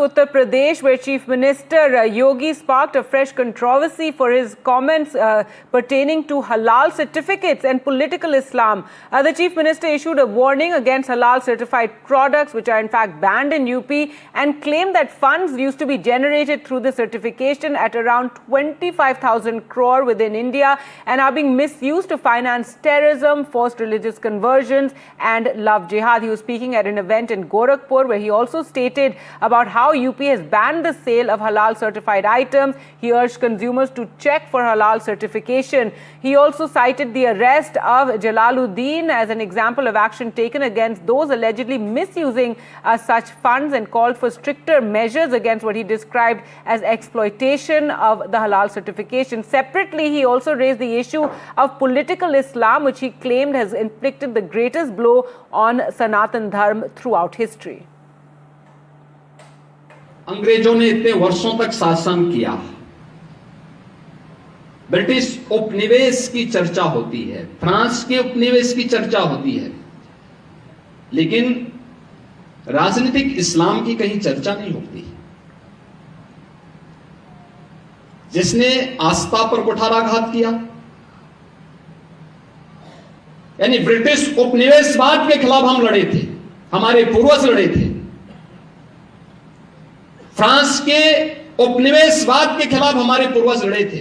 Uttar Pradesh, where Chief Minister Yogi sparked a fresh controversy for his comments pertaining to halal certificates and political Islam. The Chief Minister issued a warning against halal certified products, which are in fact banned in UP, and claimed that funds used to be generated through the certification at around 25,000 crore within India and are being misused to finance terrorism, forced religious conversions and love jihad. He was speaking at an event in Gorakhpur, where he also stated about how UP has banned the sale of halal certified items. He urged consumers to check for halal certification. He also cited the arrest of Jalaluddin as an example of action taken against those allegedly misusing such funds, and called for stricter measures against what he described as exploitation of the halal certification. Separately, he also raised the issue of political Islam, which he claimed has inflicted the greatest blow on Sanatan Dharma throughout history. अंग्रेजों ने इतने वर्षों तक शासन किया, British उपनिवेश की चर्चा होती है, फ्रांस के उपनिवेश की चर्चा होती है, लेकिन राजनीतिक इस्लाम की कहीं चर्चा नहीं होती। जिसने आस्था पर कुठाराघात किया, यानी ब्रिटिश उपनिवेशवाद के खिलाफ हम लड़े थे, हमारे पूर्वज लड़े थे। फ्रांस के उपनिवेशवाद के खिलाफ हमारे पूर्वज लड़े थे,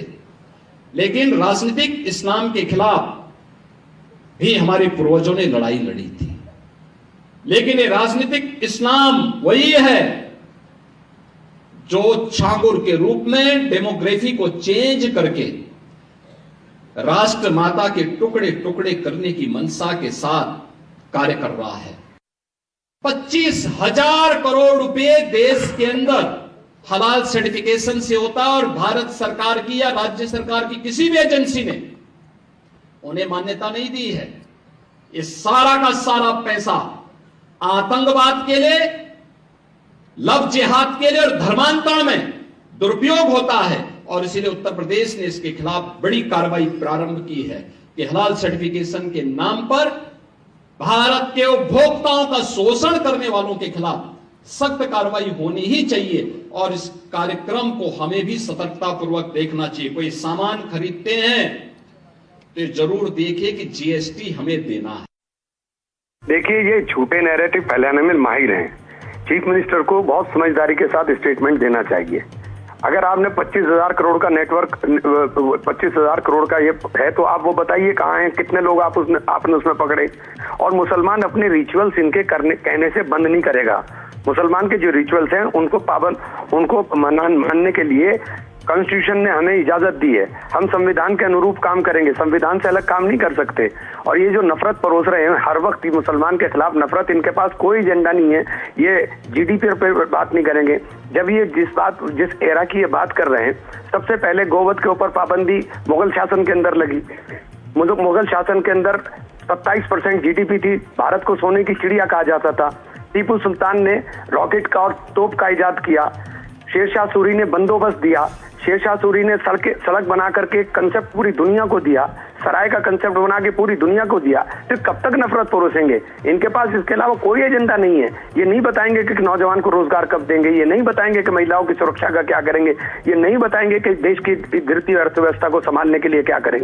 लेकिन राजनीतिक इस्लाम के खिलाफ भी हमारे पूर्वजों ने लड़ाई लड़ी थी। लेकिन ये राजनीतिक इस्लाम वही है जो छांगुर के रूप में डेमोग्राफी को चेंज करके राष्ट्र माता के टुकड़े टुकड़े करने की मंशा के साथ कार्य कर रहा है। 25,000 करोड़ रुपए देश के अंदर हलाल सर्टिफिकेशन से होता है, और भारत सरकार की या राज्य सरकार की किसी भी एजेंसी ने उन्हें मान्यता नहीं दी है। इस सारा का सारा पैसा आतंकवाद के लिए, लव जिहाद के लिए और धर्मांतरण में दुरुपयोग होता है, और इसीलिए उत्तर प्रदेश ने इसके खिलाफ बड़ी कार्रवाई प्रारंभ की है कि हलाल सर्टिफिकेशन के नाम पर भारत के उपभोक्ताओं का शोषण करने वालों के खिलाफ सख्त कार्रवाई होनी ही चाहिए, और इस कार्यक्रम को हमें भी सतर्कता पूर्वक देखना चाहिए। कोई सामान खरीदते हैं तो जरूर देखिए कि जीएसटी हमें देना है। देखिए, ये झूठे नैरेटिव फैलाने में माहिर हैं। चीफ मिनिस्टर को बहुत समझदारी के साथ स्टेटमेंट देना चाहिए। अगर आपने 25,000 करोड़ का नेटवर्क, 25,000 करोड़ का ये है, तो आप वो बताइए कहाँ हैं, कितने लोग आपने उसमें पकड़े। और मुसलमान अपने रिचुअल्स इनके कहने से बंद नहीं करेगा। मुसलमान के जो रिचुअल्स हैं उनको मानने के लिए कॉन्स्टिट्यूशन ने हमें इजाजत दी है। हम संविधान के अनुरूप काम करेंगे, संविधान से अलग काम नहीं कर सकते। और ये जो नफरत परोस रहे हैं हर वक्त मुसलमान के खिलाफ नफरत, इनके पास कोई एजेंडा नहीं है। ये जीडीपी पर बात नहीं करेंगे। जब ये जिस एरा की ये बात कर रहे हैं, सबसे पहले गोवध के ऊपर पाबंदी मुगल शासन के अंदर लगी। मुगल शासन के अंदर 27% जीडीपी थी। भारत को सोने की चिड़िया कहा जाता था। टीपू सुल्तान ने रॉकेट का और तोप का इजाद किया। शेरशाह सूरी ने बंदोबस्त दिया। शेरशाह सूरी ने सड़क बना करके कंसेप्ट पूरी दुनिया को दिया। सराय का कंसेप्ट बना के पूरी दुनिया को दिया। फिर कब तक नफरत परोसेंगे? इनके पास इसके अलावा कोई एजेंडा नहीं है। ये नहीं बताएंगे कि नौजवान को रोजगार कब देंगे, ये नहीं बताएंगे कि महिलाओं की सुरक्षा का क्या करेंगे, ये नहीं बताएंगे कि देश की गिरती अर्थव्यवस्था को संभालने के लिए क्या करेंगे।